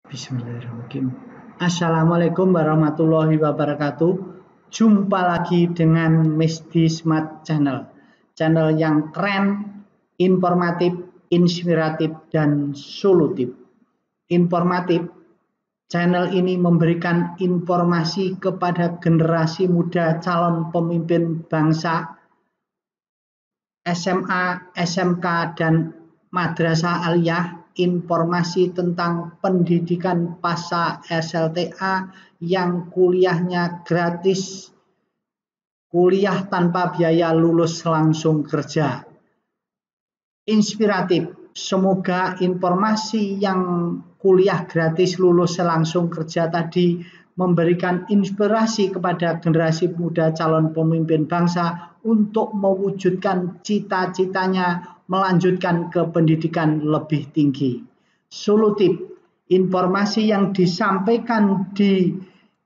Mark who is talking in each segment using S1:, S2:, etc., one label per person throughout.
S1: Bismillahirrahmanirrahim. Assalamualaikum warahmatullahi wabarakatuh. Jumpa lagi dengan Misty Smart Channel. Channel yang keren, informatif, inspiratif, dan solutif. Informatif, channel ini memberikan informasi kepada generasi muda calon pemimpin bangsa, SMA, SMK, dan madrasah aliyah, informasi tentang pendidikan pasca SLTA yang kuliahnya gratis, kuliah tanpa biaya, lulus langsung kerja. Inspiratif, semoga informasi yang kuliah gratis lulus langsung kerja tadi memberikan inspirasi kepada generasi muda calon pemimpin bangsa untuk mewujudkan cita-citanya melanjutkan ke pendidikan lebih tinggi. Solutif, informasi yang disampaikan di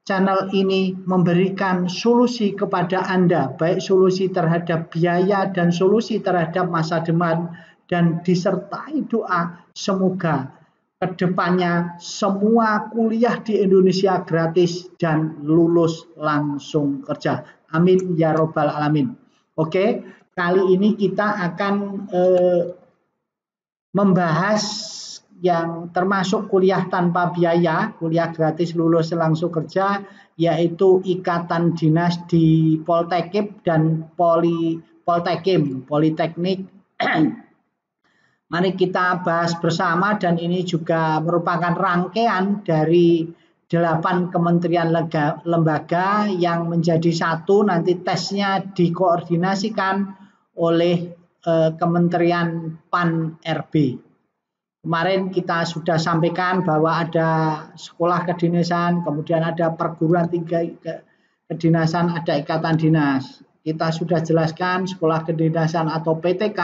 S1: channel ini memberikan solusi kepada Anda, baik solusi terhadap biaya dan solusi terhadap masa depan, dan disertai doa semoga kedepannya semua kuliah di Indonesia gratis dan lulus langsung kerja. Amin ya robbal alamin. Oke, kali ini kita akan membahas yang termasuk kuliah tanpa biaya, kuliah gratis lulus langsung kerja, yaitu ikatan dinas di Poltekkip dan Poltekkим, Politeknik. Mari kita bahas bersama, dan ini juga merupakan rangkaian dari 8 kementerian lembaga yang menjadi satu, nanti tesnya dikoordinasikan oleh Kementerian PAN-RB. Kemarin kita sudah sampaikan bahwa ada sekolah kedinasan, kemudian ada perguruan tinggi kedinasan, ada ikatan dinas. Kita sudah jelaskan sekolah kedinasan atau PTK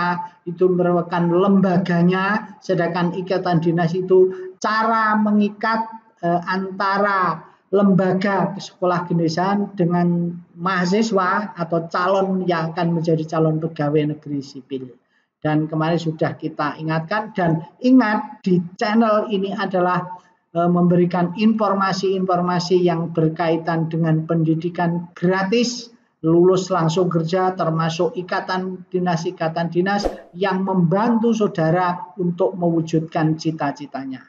S1: itu merupakan lembaganya, sedangkan ikatan dinas itu cara mengikat antara lembaga sekolah kedinasan dengan mahasiswa atau calon yang akan menjadi calon pegawai negeri sipil. Dan kemarin sudah kita ingatkan, dan ingat di channel ini adalah memberikan informasi-informasi yang berkaitan dengan pendidikan gratis, lulus langsung kerja, termasuk ikatan dinas yang membantu saudara untuk mewujudkan cita-citanya.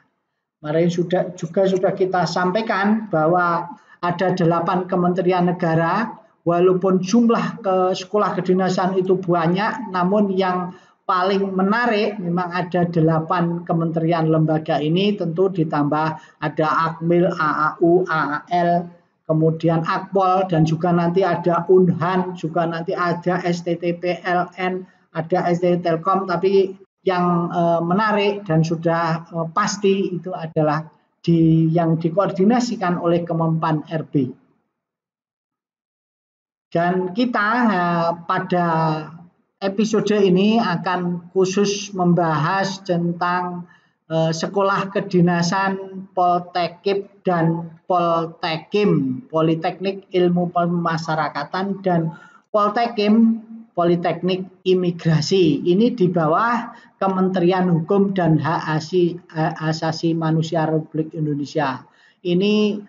S1: Kemarin sudah kita sampaikan bahwa ada 8 kementerian negara, walaupun jumlah ke sekolah kedinasan itu banyak, namun yang paling menarik memang ada 8 kementerian lembaga ini, tentu ditambah ada Akmil, AAU, AAL, kemudian Akpol, dan juga nanti ada Unhan, juga nanti ada STT PLN, ada STT Telkom, tapi yang menarik dan sudah pasti itu adalah yang dikoordinasikan oleh Kemenpan RB. Dan kita pada episode ini akan khusus membahas tentang sekolah kedinasan Poltekkip dan Poltekkим, Politeknik Ilmu Pemasyarakatan, dan Poltekkим, Politeknik Imigrasi. Ini di bawah Kementerian Hukum dan Hak Asasi Manusia Republik Indonesia. Ini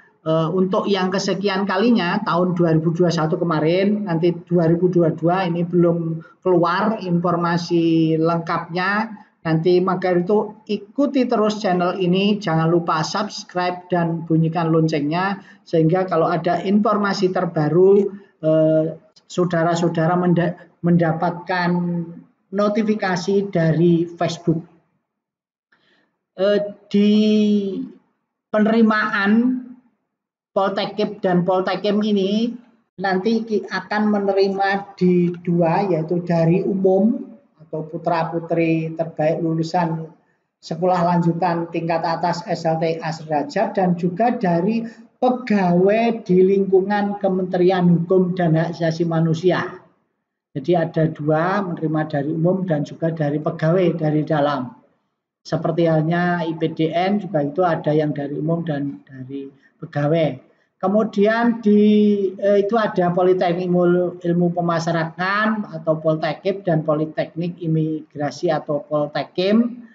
S1: untuk yang kesekian kalinya tahun 2021 kemarin, nanti 2022 ini belum keluar informasi lengkapnya. Nanti maka itu ikuti terus channel ini, jangan lupa subscribe dan bunyikan loncengnya, sehingga kalau ada informasi terbaru saudara-saudara mendapatkan notifikasi dari Facebook. Di penerimaan Poltekkip dan Poltekkим ini nanti akan menerima di 2, yaitu dari umum atau putra-putri terbaik lulusan sekolah lanjutan tingkat atas SLTA sederajat, dan juga dari pegawai di lingkungan Kementerian Hukum dan Hak Asasi Manusia. Jadi ada 2, menerima dari umum dan juga dari pegawai dari dalam. Seperti halnya IPDN juga itu ada yang dari umum dan dari pegawai. Kemudian itu ada Politeknik Ilmu Pemasyarakatan atau Poltekkip dan Politeknik Imigrasi atau Poltekkим.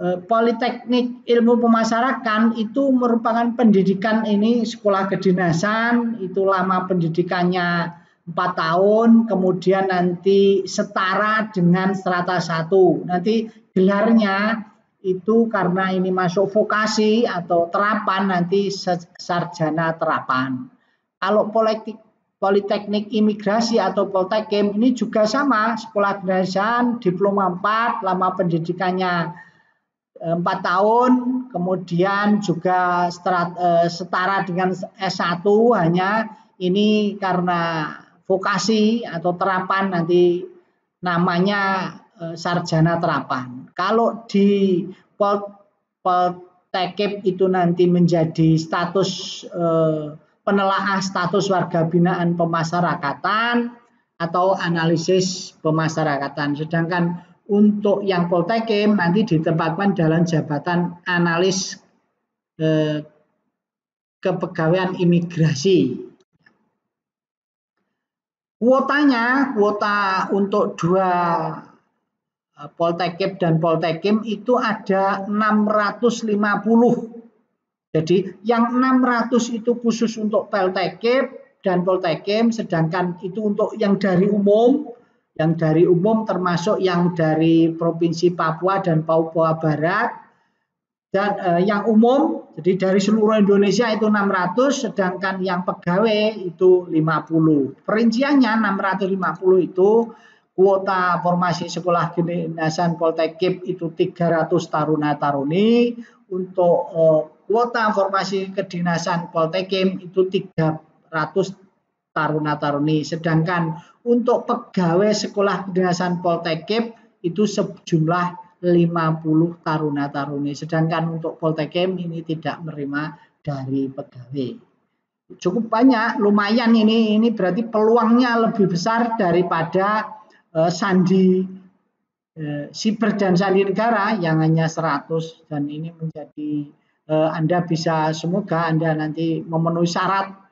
S1: Politeknik Ilmu Pemasarakatan itu merupakan pendidikan ini sekolah kedinasan, itu lama pendidikannya 4 tahun, kemudian nanti setara dengan strata 1. Nanti gelarnya itu karena ini masuk vokasi atau terapan nanti sarjana terapan. Kalau Politeknik Imigrasi atau Poltekim ini juga sama, sekolah kedinasan, diploma 4, lama pendidikannya 4 tahun, kemudian juga setara dengan S1, hanya ini karena vokasi atau terapan nanti namanya sarjana terapan. Kalau di Poltekim itu nanti menjadi status penelaah status warga binaan pemasyarakatan atau analisis pemasyarakatan. Sedangkan untuk yang Poltekim nanti ditempatkan dalam jabatan analis kepegawaian imigrasi. Kuota untuk 2 Poltekim dan Poltekim itu ada 650. Jadi yang 600 itu khusus untuk Poltekim dan Poltekim, sedangkan itu untuk yang dari umum. Yang dari umum termasuk yang dari Provinsi Papua dan Papua Barat, dan yang umum jadi dari seluruh Indonesia itu 600, sedangkan yang pegawai itu 50. Perinciannya 650 itu kuota formasi sekolah kedinasan Poltekim itu 300 taruna-taruni, untuk kuota formasi kedinasan Poltekim itu 300 taruna-taruni, sedangkan untuk pegawai sekolah kedinasan Poltekim itu sejumlah 50 taruna-taruni, sedangkan untuk Poltekim ini tidak menerima dari pegawai. Cukup banyak, lumayan ini berarti peluangnya lebih besar daripada sandi siber dan sandi negara yang hanya 100, dan ini menjadi Anda bisa, semoga Anda nanti memenuhi syarat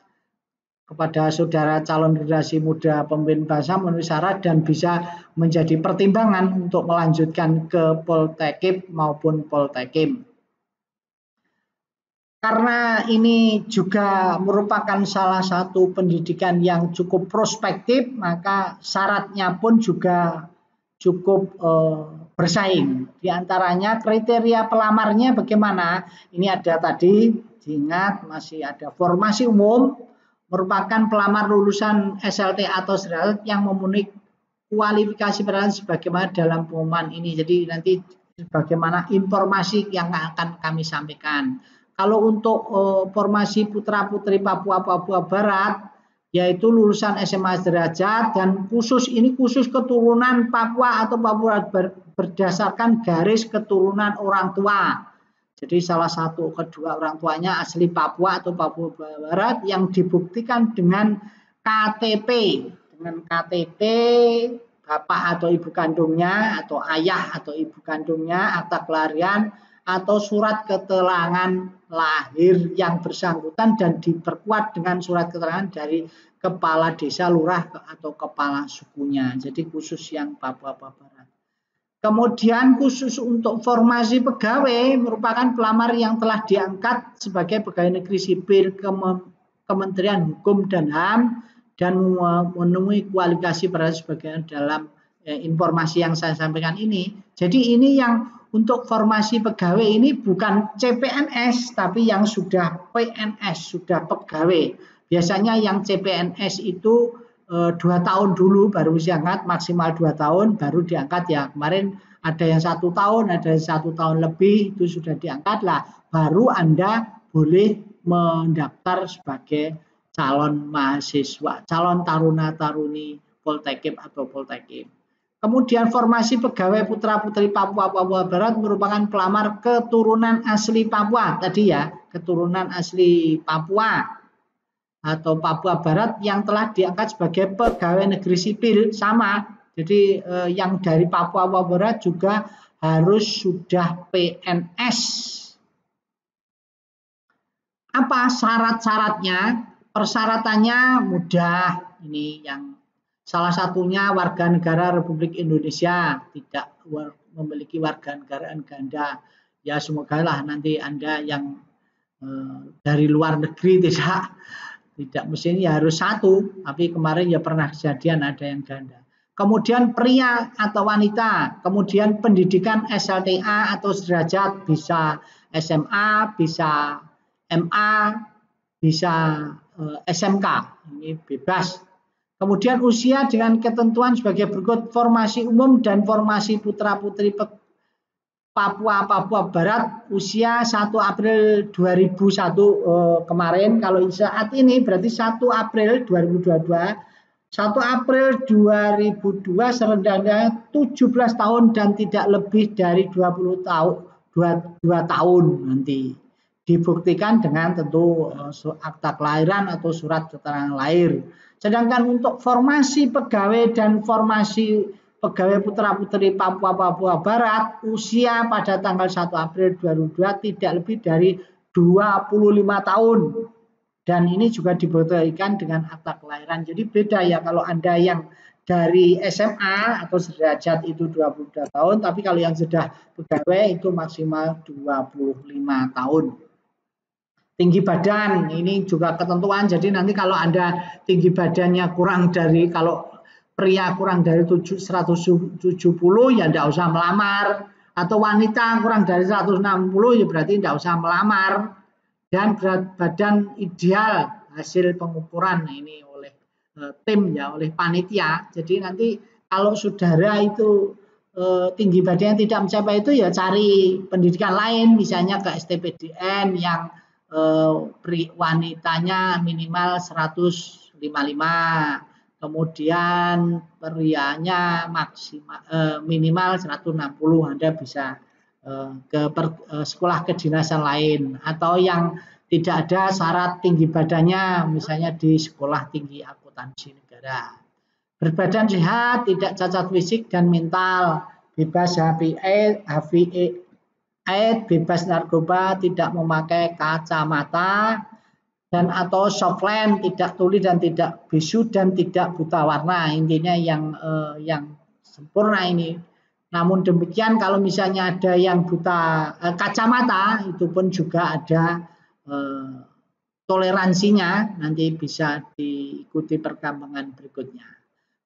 S1: kepada saudara calon generasi muda pemimpin bangsa, memenuhi syarat dan bisa menjadi pertimbangan untuk melanjutkan ke Poltekim maupun Poltekim. Karena ini juga merupakan salah satu pendidikan yang cukup prospektif, maka syaratnya pun juga cukup bersaing. Di antaranya kriteria pelamarnya bagaimana? Ini ada tadi, diingat masih ada formasi umum, merupakan pelamar lulusan SLT atau sederajat yang memenuhi kualifikasi persyaratan sebagaimana dalam pengumuman ini. Jadi nanti bagaimana informasi yang akan kami sampaikan. Kalau untuk formasi putra-putri Papua Barat, yaitu lulusan SMA sederajat, dan khusus keturunan Papua atau Papua berdasarkan garis keturunan orang tua. Jadi salah satu kedua orang tuanya asli Papua atau Papua Barat yang dibuktikan dengan KTP. Dengan KTP bapak atau ibu kandungnya, atau ayah atau ibu kandungnya, akta kelahiran, atau surat keterangan lahir yang bersangkutan dan diperkuat dengan surat keterangan dari kepala desa, lurah atau kepala sukunya. Jadi khusus yang Papua Barat. Kemudian khusus untuk formasi pegawai merupakan pelamar yang telah diangkat sebagai pegawai negeri sipil Kementerian Hukum dan HAM dan memenuhi kualifikasi pada sebagian dalam informasi yang saya sampaikan ini. Jadi ini yang untuk formasi pegawai ini bukan CPNS tapi yang sudah PNS, sudah pegawai. Biasanya yang CPNS itu 2 tahun dulu baru diangkat, maksimal 2 tahun baru diangkat ya. Kemarin ada yang 1 tahun, ada yang 1 tahun lebih, itu sudah diangkat lah. Baru Anda boleh mendaftar sebagai calon mahasiswa, calon taruna-taruni Poltekim atau Poltekim. Kemudian formasi pegawai putra-putri Papua Barat merupakan pelamar keturunan asli Papua. Tadi ya, keturunan asli Papua atau Papua Barat yang telah diangkat sebagai pegawai negeri sipil, sama. Jadi yang dari Papua Barat juga harus sudah PNS. Apa syarat-syaratnya? Persyaratannya mudah. Ini yang salah satunya warga negara Republik Indonesia, tidak memiliki warga negaraan ganda. Ya semoga lah nanti Anda yang dari luar negeri tidak mestinya harus satu, tapi kemarin ya pernah kejadian ada yang ganda. Kemudian pria atau wanita, kemudian pendidikan SLTA atau sederajat, bisa SMA, bisa MA, bisa SMK, ini bebas. Kemudian usia dengan ketentuan sebagai berikut: formasi umum dan formasi putra-putri Papua Barat usia 1 April 2001 kemarin, kalau saat ini berarti 1 April 2022, 1 April 2002 serendahnya 17 tahun dan tidak lebih dari 20 tahun 22 tahun nanti. Dibuktikan dengan tentu akta kelahiran atau surat keterangan lahir. Sedangkan untuk formasi pegawai dan formasi pegawai putra-putri Papua Barat usia pada tanggal 1 April 2002 tidak lebih dari 25 tahun. Dan ini juga dibuktikan dengan akta kelahiran. Jadi beda ya kalau Anda yang dari SMA atau sederajat itu 22 tahun, tapi kalau yang sudah pegawai itu maksimal 25 tahun. Tinggi badan ini juga ketentuan. Jadi nanti kalau Anda tinggi badannya kurang dari, kalau pria kurang dari 170 ya tidak usah melamar, atau wanita kurang dari 160 ya berarti tidak usah melamar. Dan berat badan ideal hasil pengukuran ini oleh tim ya, oleh panitia. Jadi nanti kalau saudara itu tinggi badannya tidak mencapai itu ya cari pendidikan lain, misalnya ke STPDN yang wanitanya minimal 155, kemudian prianya maksimal minimal 160, Anda bisa ke sekolah kedinasan lain, atau yang tidak ada syarat tinggi badannya misalnya di sekolah tinggi akuntansi negara. Berbadan sehat, tidak cacat fisik dan mental, bebas HIV, bebas narkoba, tidak memakai kacamata dan atau softland, tidak tuli dan tidak bisu dan tidak buta warna. Intinya yang sempurna ini. Namun demikian kalau misalnya ada yang buta kacamata, itu pun juga ada toleransinya, nanti bisa diikuti perkembangan berikutnya.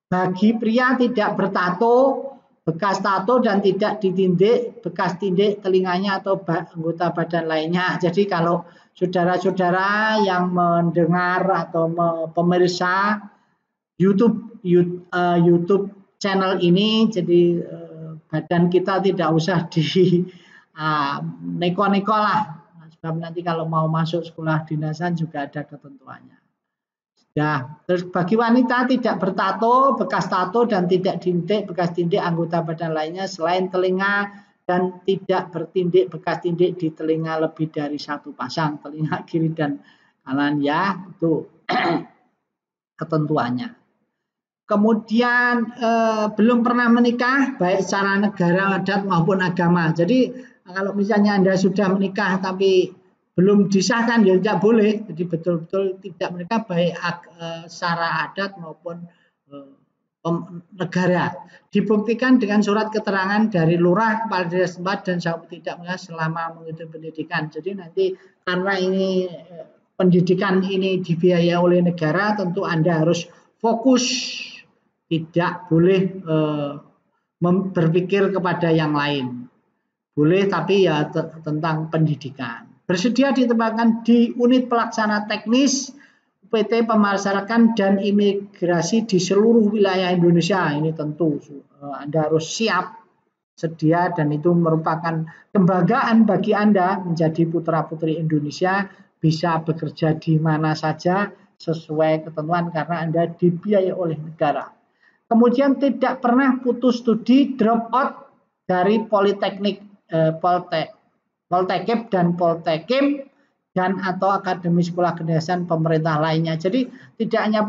S1: Bagi pria tidak bertato, bekas tato dan tidak ditindik, bekas tindik telinganya atau anggota badan lainnya. Jadi kalau saudara-saudara yang mendengar atau pemirsa YouTube channel ini, jadi badan kita tidak usah di neko-neko lah, sebab nanti kalau mau masuk sekolah dinasan juga ada ketentuannya. Ya, terus bagi wanita tidak bertato, bekas tato dan tidak tindik, bekas tindik anggota badan lainnya selain telinga dan tidak bertindik, bekas tindik di telinga lebih dari 1 pasang, telinga kiri dan kanan ya, itu ketentuannya. Kemudian belum pernah menikah baik secara negara, adat maupun agama. Jadi kalau misalnya Anda sudah menikah tapi belum disahkan ya tidak boleh. Jadi betul-betul tidak menikah baik secara adat maupun negara. Dibuktikan dengan surat keterangan dari lurah, kepala desa setempat dan tidak menikah selama mengikuti pendidikan. Jadi nanti karena ini pendidikan ini dibiayai oleh negara, tentu Anda harus fokus. Tidak boleh berpikir kepada yang lain. Boleh tapi ya tentang pendidikan. Bersedia ditempatkan di unit pelaksana teknis UPT Pemasarakatan dan Imigrasi di seluruh wilayah Indonesia. Ini tentu Anda harus siap, sedia, dan itu merupakan kebanggaan bagi Anda menjadi putra-putri Indonesia, bisa bekerja di mana saja sesuai ketentuan karena Anda dibiayai oleh negara. Kemudian tidak pernah putus studi, drop out dari Politeknik, Poltekip dan Poltekim dan atau Akademi Sekolah Kedinasan pemerintah lainnya. Jadi tidak hanya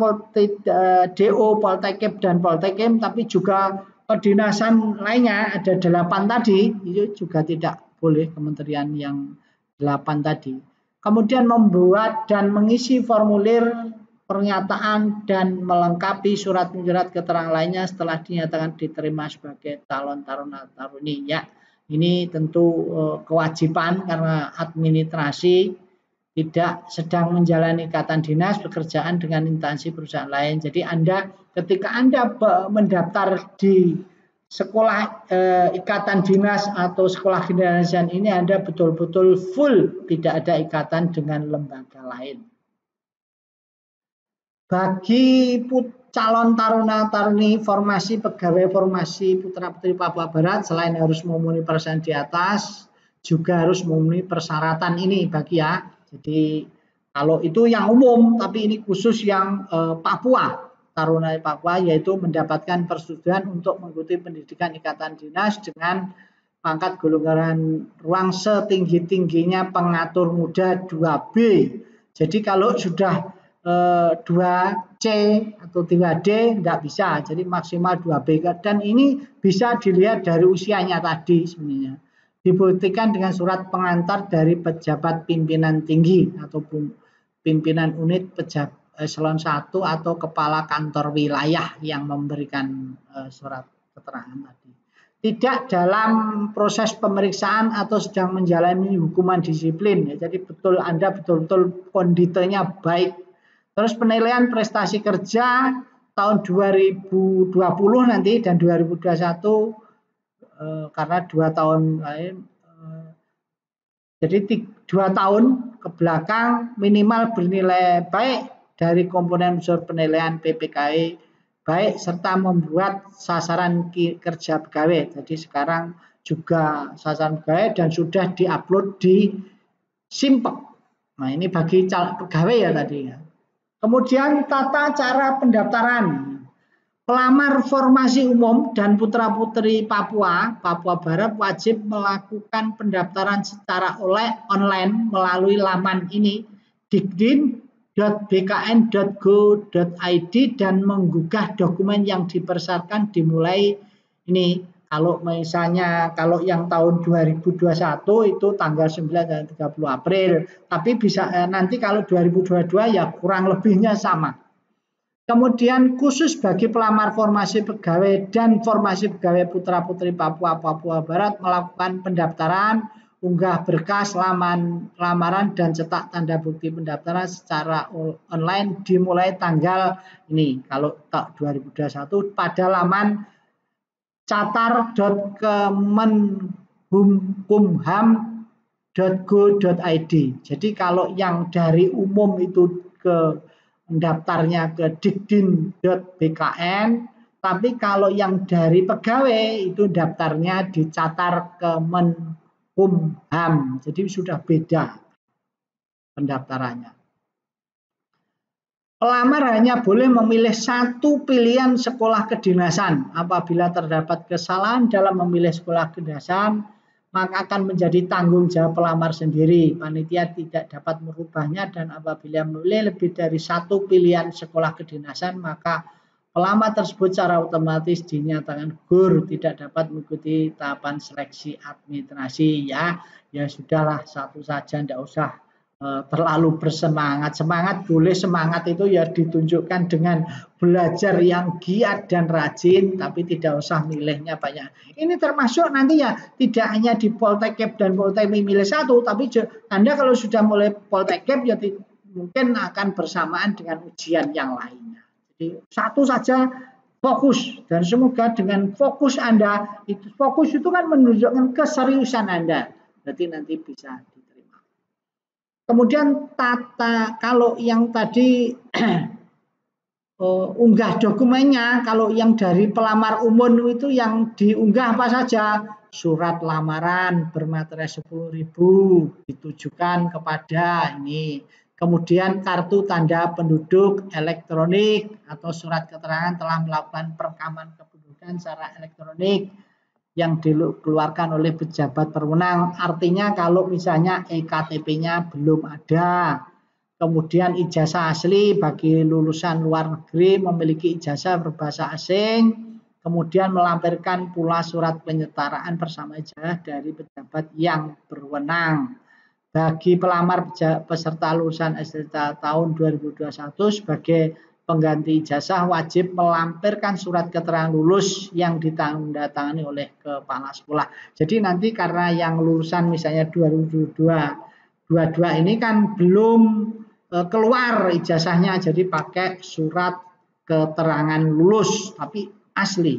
S1: DO, Poltekip dan Poltekim, tapi juga kedinasan lainnya ada 8 tadi, itu juga tidak boleh kementerian yang 8 tadi. Kemudian membuat dan mengisi formulir pernyataan dan melengkapi surat-surat keterangan lainnya setelah dinyatakan diterima sebagai calon taruna taruni ya. Ini tentu kewajiban karena administrasi tidak sedang menjalani ikatan dinas pekerjaan dengan instansi perusahaan lain. Jadi ketika Anda mendaftar di sekolah ikatan dinas atau sekolah kedinasan ini, Anda betul-betul full, tidak ada ikatan dengan lembaga lain. Bagi calon taruna-taruni formasi pegawai formasi putra-putri Papua Barat, selain harus memenuhi persyaratan di atas, juga harus memenuhi persyaratan ini bagi ya. Jadi kalau itu yang umum, tapi ini khusus yang Papua, taruna Papua, yaitu mendapatkan persetujuan untuk mengikuti pendidikan ikatan dinas dengan pangkat golongan ruang setinggi-tingginya pengatur muda 2B. Jadi kalau sudah 2C atau 3D enggak bisa, jadi maksimal 2B, dan ini bisa dilihat dari usianya tadi sebenarnya. Dibuktikan dengan surat pengantar dari pejabat pimpinan tinggi ataupun pimpinan unit pejabat eselon 1 atau kepala kantor wilayah yang memberikan surat keterangan tadi. Tidak dalam proses pemeriksaan atau sedang menjalani hukuman disiplin, ya, jadi Anda betul-betul konditenya baik. Terus penilaian prestasi kerja tahun 2020 nanti dan 2021 karena 2 tahun lain, jadi 2 tahun ke belakang minimal bernilai baik dari komponen unsur penilaian PPKI baik serta membuat sasaran kerja pegawai. Jadi sekarang juga sasaran pegawai dan sudah diupload di Simpek. Nah ini bagi pegawai ya tadi ya. Kemudian tata cara pendaftaran. Pelamar formasi umum dan putra-putri Papua Barat wajib melakukan pendaftaran secara online melalui laman ini dikdin.bkn.go.id dan menggugah dokumen yang dipersyaratkan dimulai ini. Kalau misalnya yang tahun 2021 itu tanggal 9 dan 30 April, tapi bisa nanti kalau 2022 ya kurang lebihnya sama. Kemudian khusus bagi pelamar formasi pegawai dan formasi pegawai putra-putri Papua Barat melakukan pendaftaran, unggah berkas lamaran dan cetak tanda bukti pendaftaran secara online dimulai tanggal ini kalau 2021 pada laman catar.kemenkumham.go.id. Jadi kalau yang dari umum itu ke daftarnya ke dikdin.bkn, tapi kalau yang dari pegawai itu daftarnya di catar Kemenkumham. Jadi sudah beda pendaftarannya. Pelamar hanya boleh memilih satu pilihan sekolah kedinasan. Apabila terdapat kesalahan dalam memilih sekolah kedinasan, maka akan menjadi tanggung jawab pelamar sendiri. Panitia tidak dapat merubahnya dan apabila memilih lebih dari satu pilihan sekolah kedinasan, maka pelamar tersebut secara otomatis dinyatakan gugur, tidak dapat mengikuti tahapan seleksi administrasi. Ya sudahlah, satu saja, tidak usah terlalu bersemangat. Semangat boleh, semangat itu ya ditunjukkan dengan belajar yang giat dan rajin, tapi tidak usah milihnya banyak. Ini termasuk nanti ya tidak hanya di Poltekkes dan Polteknik milih satu, tapi Anda kalau sudah mulai Poltekkes ya mungkin akan bersamaan dengan ujian yang lainnya. Jadi satu saja fokus, dan semoga dengan fokus Anda, fokus itu kan menunjukkan keseriusan Anda, berarti nanti bisa. Kemudian kalau yang tadi unggah dokumennya, kalau yang dari pelamar umum itu yang diunggah apa saja? Surat lamaran bermaterai 10.000 ditujukan kepada ini. Kemudian kartu tanda penduduk elektronik atau surat keterangan telah melakukan perekaman kependudukan secara elektronik yang dikeluarkan oleh pejabat berwenang. Artinya kalau misalnya EKTP-nya belum ada. Kemudian ijazah asli bagi lulusan luar negeri memiliki ijazah berbahasa asing. Kemudian melampirkan pula surat penyetaraan bersama ijazah dari pejabat yang berwenang. Bagi pelamar peserta lulusan STTA tahun 2021 sebagai pengganti ijazah wajib melampirkan surat keterangan lulus yang ditandatangani oleh kepala sekolah. Jadi nanti karena yang lulusan misalnya 2022 ini kan belum keluar ijazahnya, jadi pakai surat keterangan lulus tapi asli.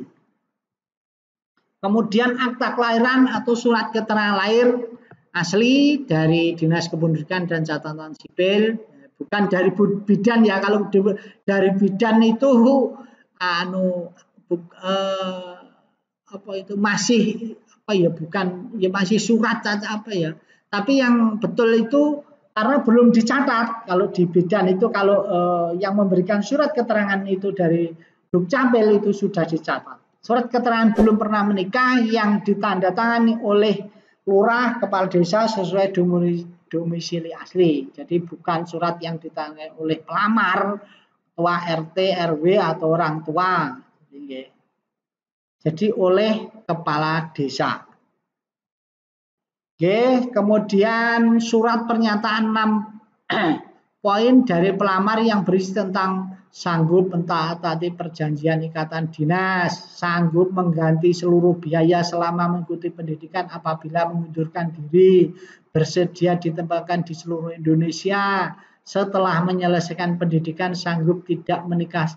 S1: Kemudian akta kelahiran atau surat keterangan lahir asli dari Dinas Kependudukan dan Catatan Sipil, bukan dari bidan ya. Kalau dari bidan itu masih bukan ya, masih surat apa ya. Tapi yang betul itu karena belum dicatat. Kalau di bidan itu kalau yang memberikan surat keterangan itu dari Dukcapil itu sudah dicatat. Surat keterangan belum pernah menikah yang ditandatangani oleh lurah kepala desa sesuai domisili asli. Jadi bukan surat yang ditangani oleh pelamar, ketua RT, RW atau orang tua. Jadi oleh kepala desa. Oke, kemudian surat pernyataan 6 poin dari pelamar yang berisi tentang sanggup mentaati perjanjian ikatan dinas, sanggup mengganti seluruh biaya selama mengikuti pendidikan apabila mengundurkan diri, bersedia ditempatkan di seluruh Indonesia, setelah menyelesaikan pendidikan sanggup tidak menikah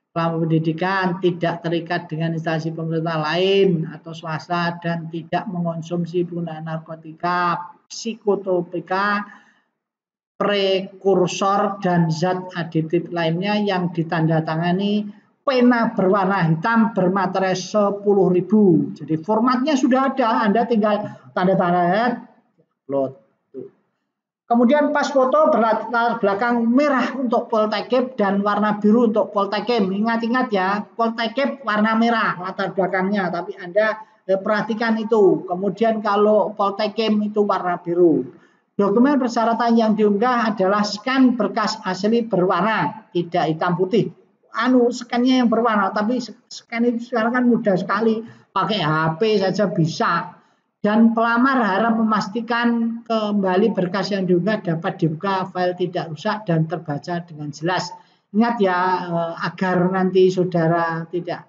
S1: selama pendidikan, tidak terikat dengan instansi pemerintah lain atau swasta, dan tidak mengonsumsi penggunaan narkotika, psikotropika, prekursor dan zat aditif lainnya yang ditandatangani pena berwarna hitam bermaterai 10.000. Jadi formatnya sudah ada, Anda tinggal tanda tangan upload. Kemudian pas foto berlatar belakang merah untuk Poltekkip dan warna biru untuk Poltekkip. Ingat-ingat ya, Poltekkip warna merah latar belakangnya, tapi Anda perhatikan itu. Kemudian kalau Poltekkip itu warna biru. Dokumen persyaratan yang diunggah adalah scan berkas asli berwarna, tidak hitam putih. Scan-nya yang berwarna, tapi scan itu sekarang kan mudah sekali, pakai HP saja bisa. Dan pelamar harap memastikan kembali berkas yang diunggah dapat dibuka, file tidak rusak dan terbaca dengan jelas. Ingat ya, agar nanti saudara tidak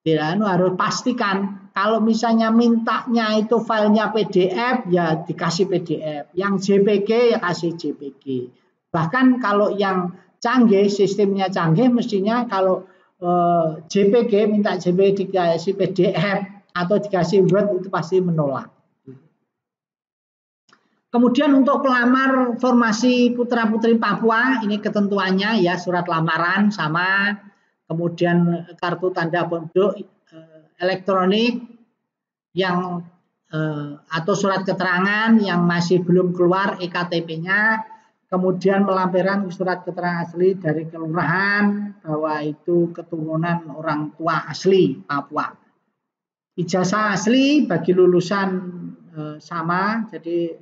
S1: harus pastikan. Kalau misalnya mintanya itu filenya PDF, ya dikasih PDF. Yang JPG, ya kasih JPG. Bahkan kalau yang canggih, sistemnya canggih, mestinya kalau JPG, minta JPG dikasih PDF atau dikasih Word, itu pasti menolak. Kemudian untuk pelamar formasi putra-putri Papua, ini ketentuannya ya, surat lamaran sama, kemudian kartu tanda penduduk elektronik yang atau surat keterangan yang masih belum keluar EKTP-nya, kemudian pelampiran surat keterangan asli dari kelurahan bahwa itu keturunan orang tua asli Papua. Ijazah asli bagi lulusan sama, jadi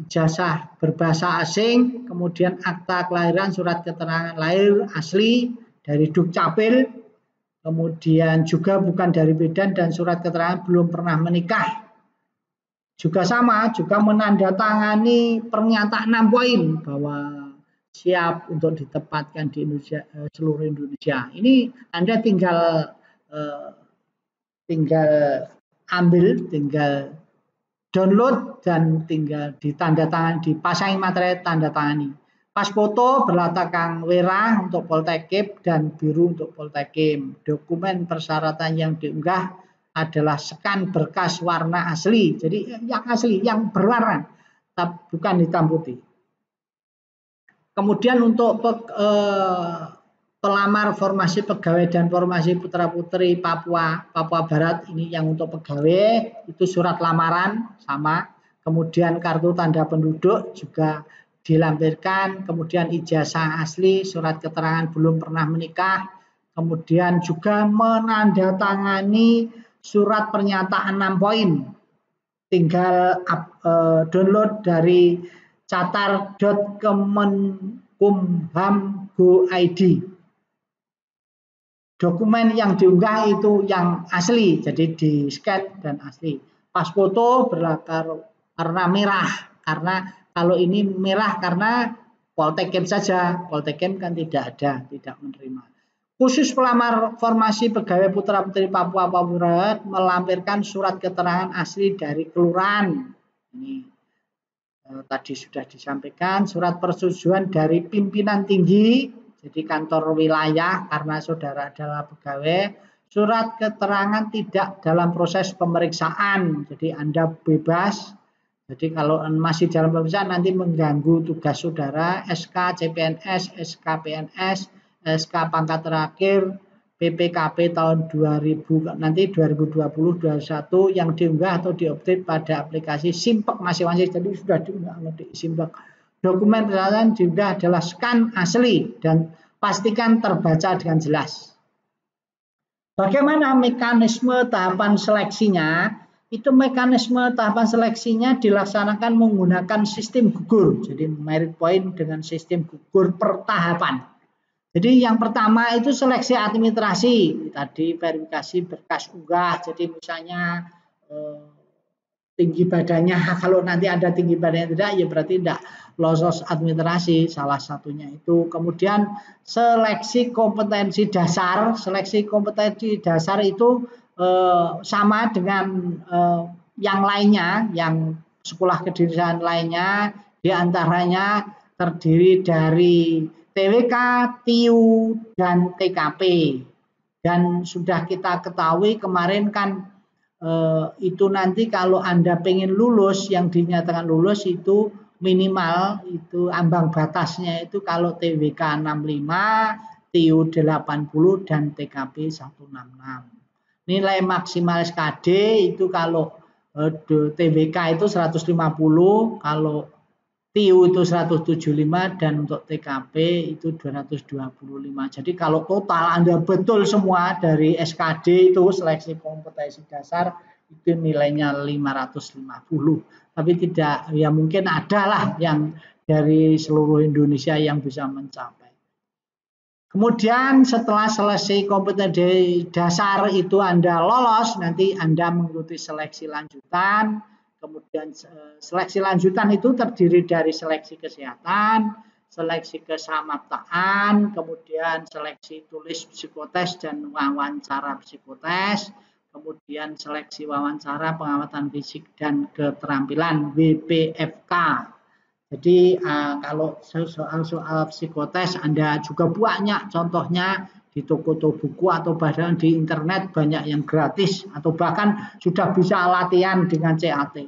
S1: ijazah berbahasa asing, kemudian akta kelahiran, surat keterangan lahir asli dari Dukcapil, kemudian juga bukan dari bidan dan surat keterangan belum pernah menikah. Juga sama, juga menandatangani pernyataan 6 poin bahwa siap untuk ditempatkan di Indonesia, seluruh Indonesia. Ini Anda tinggal ambil, tinggal download dan tinggal ditandatangani, dipasangi materai tanda tangani. Pas foto berlatarkan merah untuk Poltekkip dan biru untuk Poltekkip. Dokumen persyaratan yang diunggah adalah scan berkas warna asli. Jadi yang asli, yang berwarna, bukan hitam putih. Kemudian untuk pelamar formasi pegawai dan formasi putra-putri Papua Barat, ini yang untuk pegawai itu surat lamaran sama, kemudian kartu tanda penduduk juga dilampirkan, kemudian ijazah asli, surat keterangan belum pernah menikah, kemudian juga menandatangani surat pernyataan 6 poin. Tinggal download dari catar.kemenkumham.go.id. Dokumen yang diunggah itu yang asli, jadi di scan dan asli. Pas foto berlatar warna merah, karena kalau ini merah karena Poltekkes saja, Poltekkes kan tidak ada, tidak menerima. Khusus pelamar formasi pegawai putra-putri Papua Barat melampirkan surat keterangan asli dari kelurahan. Ini tadi sudah disampaikan, surat persetujuan dari pimpinan tinggi, jadi kantor wilayah karena saudara adalah pegawai, surat keterangan tidak dalam proses pemeriksaan, jadi Anda bebas. Jadi kalau masih dalam pemeriksaan nanti mengganggu tugas saudara, SK CPNS, SK PNS, SK pangkat terakhir, PPKP tahun 2000 nanti 2020-2021 yang diunggah atau diupdate pada aplikasi Simpek masing-masing. Jadi sudah diunggah di Simpek. Dokumen persyaratan juga adalah scan asli dan pastikan terbaca dengan jelas. Bagaimana mekanisme tahapan seleksinya? Itu mekanisme tahapan seleksinya dilaksanakan menggunakan sistem gugur. Jadi merit point dengan sistem gugur per tahapan. Jadi yang pertama itu seleksi administrasi, tadi verifikasi berkas unggah. Jadi misalnya tinggi badannya, kalau nanti ada tinggi badannya tidak, ya berarti tidak lolos administrasi, salah satunya itu. Kemudian seleksi kompetensi dasar, itu sama dengan yang lainnya, yang sekolah kedinasan lainnya, diantaranya terdiri dari TWK, TIU, dan TKP. Dan sudah kita ketahui kemarin kan itu nanti kalau Anda pengen lulus, yang dinyatakan lulus itu minimal, itu ambang batasnya itu kalau TWK 65, TIU 80, dan TKP 166. Nilai maksimal SKD itu kalau TWK itu 150, kalau TIU itu 175 dan untuk TKP itu 225. Jadi kalau total Anda betul semua dari SKD itu seleksi kompetensi dasar itu nilainya 550. Tapi tidak, ya mungkin ada lah yang dari seluruh Indonesia yang bisa mencapai. Kemudian setelah selesai kompetensi dasar itu Anda lolos, nanti Anda mengikuti seleksi lanjutan. Kemudian seleksi lanjutan itu terdiri dari seleksi kesehatan, seleksi kesamaptaan, kemudian seleksi tulis psikotes dan wawancara psikotes, kemudian seleksi wawancara pengamatan fisik dan keterampilan WPFK. Jadi kalau soal psikotes Anda juga banyak contohnya di toko-toko buku atau bahkan di internet banyak yang gratis atau bahkan sudah bisa latihan dengan CAT.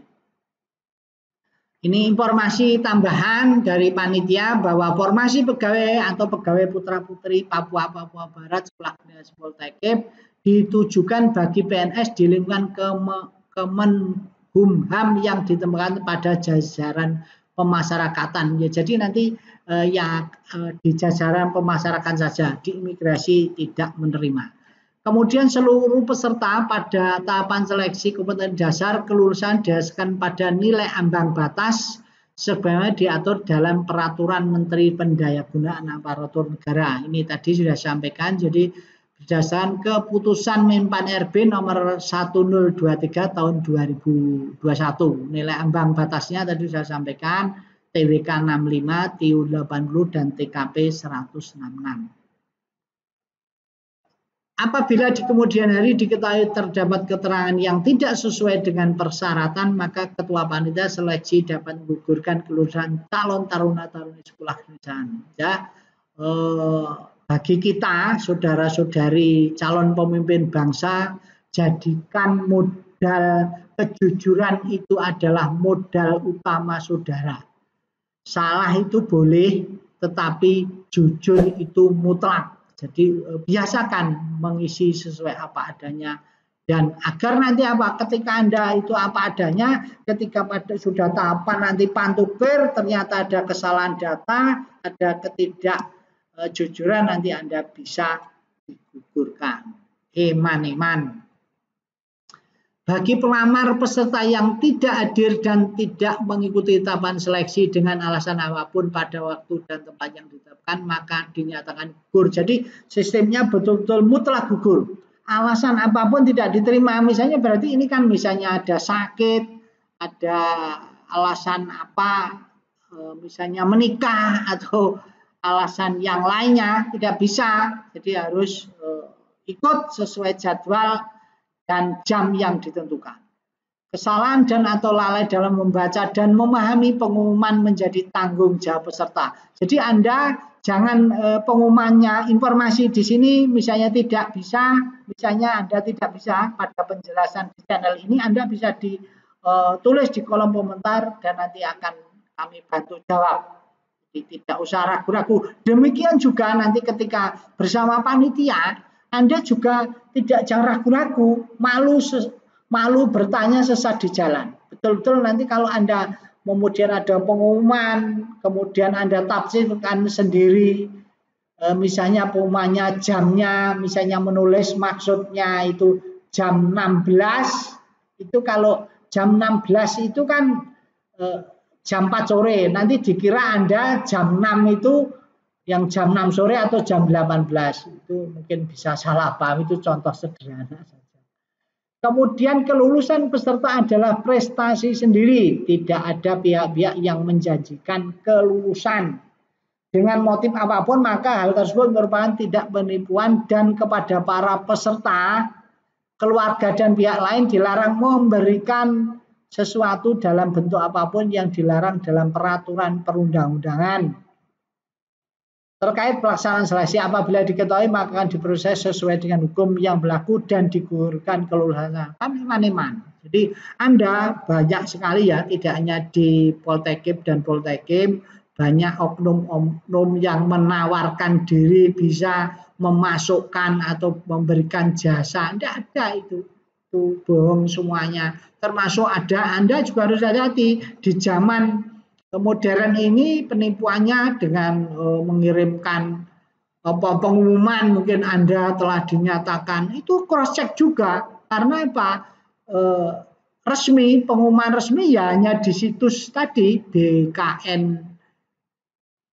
S1: Ini informasi tambahan dari panitia bahwa formasi pegawai atau pegawai putra-putri Papua Barat Sekolah Kedinasan Poltekkes ditujukan bagi PNS di lingkungan Kemenkumham yang ditemukan pada jajaran pemasyarakatan. Ya, jadi nanti di jajaran pemasyarakatan saja, di imigrasi tidak menerima. Kemudian seluruh peserta pada tahapan seleksi kompetensi dasar kelulusan didasarkan pada nilai ambang batas sebagaimana diatur dalam Peraturan Menteri Pendayagunaan Aparatur Negara. Ini tadi sudah sampaikan, jadi berdasarkan keputusan Menpan RB nomor 1023 tahun 2021. Nilai ambang batasnya tadi sudah sampaikan, TWK 65, TIU 80, dan TKP 166. Apabila di kemudian hari diketahui terdapat keterangan yang tidak sesuai dengan persyaratan, maka Ketua Panitia Seleksi dapat menggugurkan kelulusan calon taruna-taruni sekolah kedinasan. Ya, bagi kita, saudara-saudari calon pemimpin bangsa, jadikan modal kejujuran itu adalah modal utama saudara. Salah itu boleh, tetapi jujur itu mutlak. Jadi biasakan mengisi sesuai apa adanya, dan agar nanti ketika Anda itu apa adanya, ketika pada sudah tahapan nanti pantubir ternyata ada kesalahan data, ada ketidakjujuran, nanti Anda bisa digugurkan. Eman-eman. Bagi pelamar peserta yang tidak hadir dan tidak mengikuti tahapan seleksi dengan alasan apapun pada waktu dan tempat yang ditetapkan, maka dinyatakan gugur. Jadi sistemnya betul-betul mutlak gugur. Alasan apapun tidak diterima, misalnya berarti ini kan misalnya ada sakit, ada alasan apa, misalnya menikah atau alasan yang lainnya, tidak bisa. Jadi harus ikut sesuai jadwal dan jam yang ditentukan. Kesalahan dan atau lalai dalam membaca dan memahami pengumuman menjadi tanggung jawab peserta. Jadi Anda jangan pengumumannya, informasi di sini misalnya tidak bisa, misalnya Anda tidak bisa pada penjelasan di channel ini, Anda bisa ditulis di kolom komentar dan nanti akan kami bantu jawab. Jadi tidak usah ragu-ragu. Demikian juga nanti ketika bersama panitia, Anda juga jangan ragu-ragu, malu bertanya sesat di jalan. Betul-betul nanti kalau Anda kemudian ada pengumuman, kemudian Anda tafsirkan sendiri, misalnya pengumumannya jamnya, misalnya menulis maksudnya itu jam 16, itu kalau jam 16 itu kan jam 4 sore, nanti dikira Anda jam 6 itu yang jam 6 sore atau jam 18, itu mungkin bisa salah paham, itu contoh sederhana. Kemudian kelulusan peserta adalah prestasi sendiri. Tidak ada pihak-pihak yang menjanjikan kelulusan. Dengan motif apapun maka hal tersebut merupakan tidak penipuan dan kepada para peserta, keluarga dan pihak lain dilarang memberikan sesuatu dalam bentuk apapun yang dilarang dalam peraturan perundang-undangan. Terkait pelaksanaan seleksi, apabila diketahui maka akan diproses sesuai dengan hukum yang berlaku dan digugurkan kelulusannya. Kan iman-iman. Jadi Anda banyak sekali ya, tidak hanya di Poltekkip dan Poltekkip, banyak oknum-oknum yang menawarkan diri bisa memasukkan atau memberikan jasa. Tidak ada itu bohong semuanya. Termasuk ada, Anda juga harus hati-hati di zaman modern ini penipuannya dengan mengirimkan pengumuman, mungkin Anda telah dinyatakan, itu cross check juga karena apa? Resmi, pengumuman resmi ya hanya di situs tadi BKN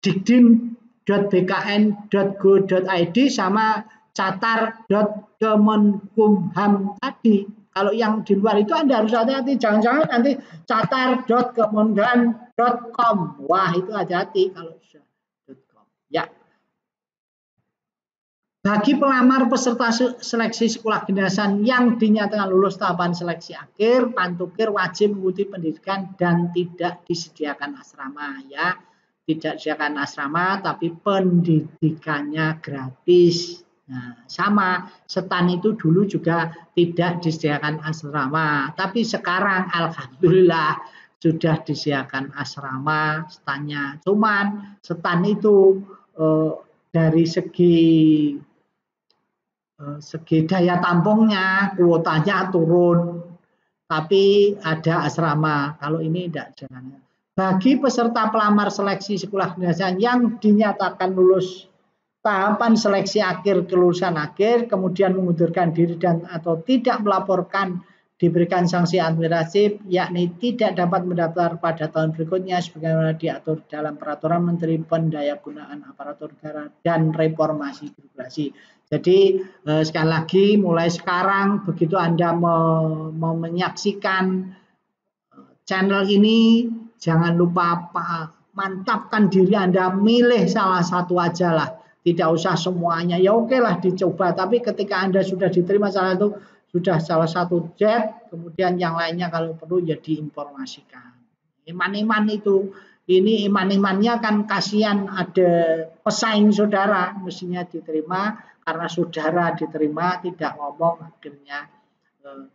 S1: dikdim.bkn.go.id sama catar.kemenkumham tadi. Kalau yang di luar itu Anda harus hati-hati, jangan-jangan nanti catar.kemenkumham.com. Wah, itu hati-hati kalau sudah .com. Ya. Bagi pelamar peserta seleksi sekolah kedinasan yang dinyatakan lulus tahapan seleksi akhir, Pantukir wajib mengikuti pendidikan dan tidak disediakan asrama ya. Tidak disediakan asrama tapi pendidikannya gratis. Nah, sama setan itu dulu juga tidak disediakan asrama, tapi sekarang alhamdulillah sudah disediakan asrama setannya. Cuman setan itu dari segi daya tampungnya, kuotanya turun, tapi ada asrama. Kalau ini tidak jangan. Bagi peserta pelamar seleksi sekolah kedinasan yang dinyatakan lulus tahapan seleksi akhir kelulusan akhir, kemudian mengundurkan diri dan atau tidak melaporkan, diberikan sanksi administratif, yakni tidak dapat mendaftar pada tahun berikutnya sebagaimana diatur dalam Peraturan Menteri Pendayagunaan Aparatur Negara dan Reformasi Birokrasi. Jadi sekali lagi mulai sekarang begitu Anda mau menyaksikan channel ini, jangan lupa mantapkan diri Anda, milih salah satu aja lah. Tidak usah semuanya, ya oke lah dicoba. Tapi ketika Anda sudah diterima salah satu jet, kemudian yang lainnya kalau perlu ya diinformasikan. Iman-iman itu, ini iman-imannya kan kasihan ada pesaing saudara, mestinya diterima karena saudara diterima tidak ngomong akhirnya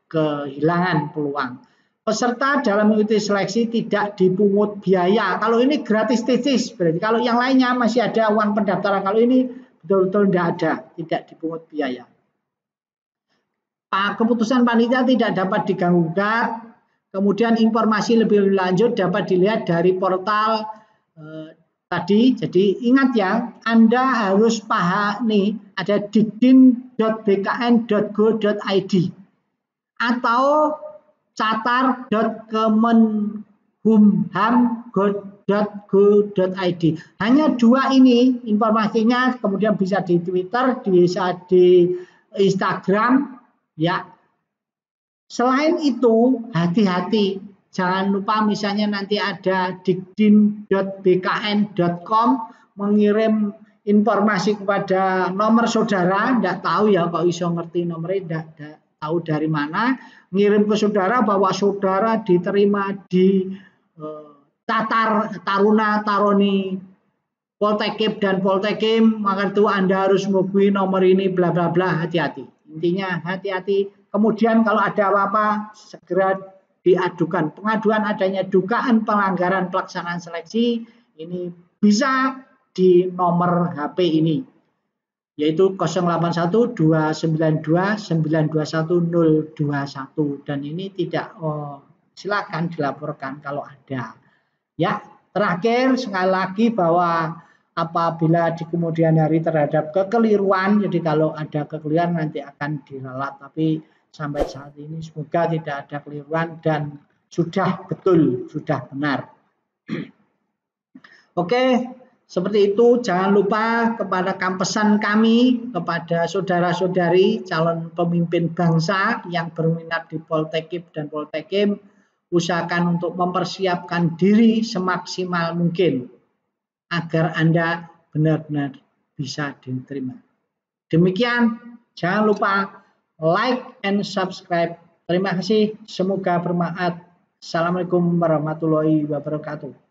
S1: kehilangan peluang. Peserta dalam mengikuti seleksi tidak dipungut biaya. Kalau ini gratis tesis, berarti kalau yang lainnya masih ada uang pendaftaran. Kalau ini betul-betul tidak ada, tidak dipungut biaya. Keputusan panitia tidak dapat diganggu-gugat. Kemudian informasi lebih lanjut dapat dilihat dari portal tadi. Jadi ingat ya, Anda harus paham nih, ada dikdim.bkn.go.id atau catar.kemenkumham.go.id. Hanya dua ini informasinya, kemudian bisa di Twitter, bisa di Instagram ya. Selain itu hati-hati, jangan lupa misalnya nanti ada dikdin.bkn.com mengirim informasi kepada nomor saudara, tidak tahu ya kok iso ngerti nomornya, tidak tahu dari mana, ngirim ke saudara bahwa saudara diterima di Tatar Taruna Taroni Poltekip dan Poltekim, maka itu Anda harus menghubungi nomor ini bla bla bla, hati-hati. Intinya hati-hati. Kemudian kalau ada apa-apa segera diadukan. Pengaduan adanya dugaan pelanggaran pelaksanaan seleksi ini bisa di nomor HP ini, yaitu 081292921021 dan ini tidak silakan dilaporkan kalau ada. Ya, terakhir sekali lagi bahwa apabila di kemudian hari terhadap kekeliruan, jadi kalau ada kekeliruan nanti akan diralat, tapi sampai saat ini semoga tidak ada keliruan dan sudah betul, sudah benar. Oke, seperti itu. Jangan lupa kepada pesan kami kepada saudara-saudari calon pemimpin bangsa yang berminat di Poltekip dan Poltekim, usahakan untuk mempersiapkan diri semaksimal mungkin agar Anda benar-benar bisa diterima. Demikian, jangan lupa like and subscribe. Terima kasih, semoga bermanfaat. Assalamualaikum warahmatullahi wabarakatuh.